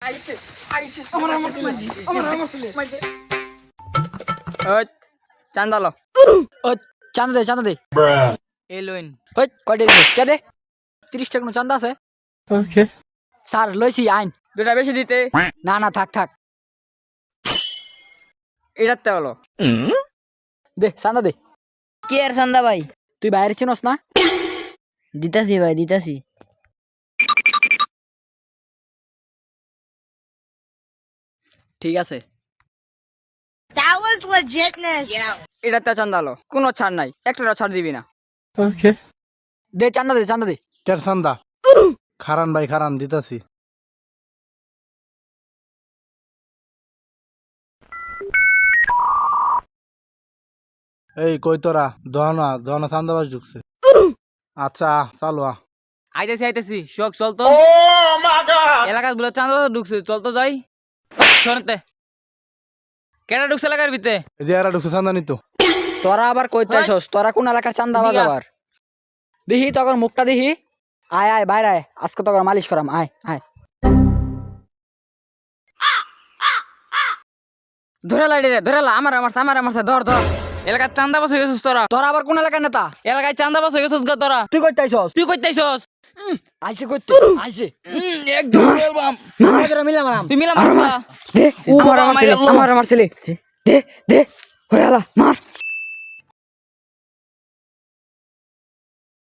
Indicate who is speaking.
Speaker 1: আইছে আইছে আমার মাঝে
Speaker 2: ওই চান্দা লো
Speaker 3: ও চান্দা দে
Speaker 2: এই লইন
Speaker 3: ওই কয়টা দিছিস কে দে 30 টাকা চান্দা আছে
Speaker 1: ওকে
Speaker 3: স্যার লইছি আইন
Speaker 2: দুটা বেশি দিতে
Speaker 3: না থাক
Speaker 2: এটাতে হলো
Speaker 3: দে চান্দা দে
Speaker 4: কি আর চান্দা ভাই
Speaker 3: তুই বাইরে চিনস না
Speaker 4: দিতাছি ভাই দিতাছি
Speaker 3: ঠিক আছে
Speaker 5: That was legitness. Yeah.
Speaker 2: এটাতে চান্দা লো কোনো ছাড় নাই একটা ছাড় দিবি না
Speaker 1: ওকে
Speaker 3: দে চান্দা দে
Speaker 1: কের সান্দা খারান ভাই খারান দিতাছি এই কই তোরা দহনা সান্দাবাস ঢুকছে আচ্ছা চালু
Speaker 2: আইতেছি শোক চল তো এলাকার বলে চান্দা ঢুকছে চল তো যাই শোনতে কেডা ঢুকছে এলাকার ভিতরে
Speaker 1: এই যে এরা ঢুকছে চান্দা নিত
Speaker 3: তোরা আবার কইতে আইছস তোরা কোন এলাকার চান্দা বাজ আবার দেখি তখন মুখটা দেখি আয় বাইরে আয় আজকে তখন মালিশ করাম আয়
Speaker 2: ধরে লাইডে ধরে লা আমার মারছে ধর এলাকার চান্দা বাস হয়ে গেছিস তোরা
Speaker 3: তোরা আবার কোন এলাকার নেতা
Speaker 2: এলাকায় চান্দা বাস হয়ে গেছিস গা তোরা
Speaker 3: তুই কইতে আইছস
Speaker 2: তুই কইতেছস
Speaker 3: আইছে কইতে আইছে
Speaker 2: একদম বলবাম
Speaker 3: তোরা মিলা মারাম
Speaker 2: তুই মিলা মারবা
Speaker 3: দে
Speaker 2: ও বাবা,
Speaker 3: আমার মারছিলি দে হইয়ালা মার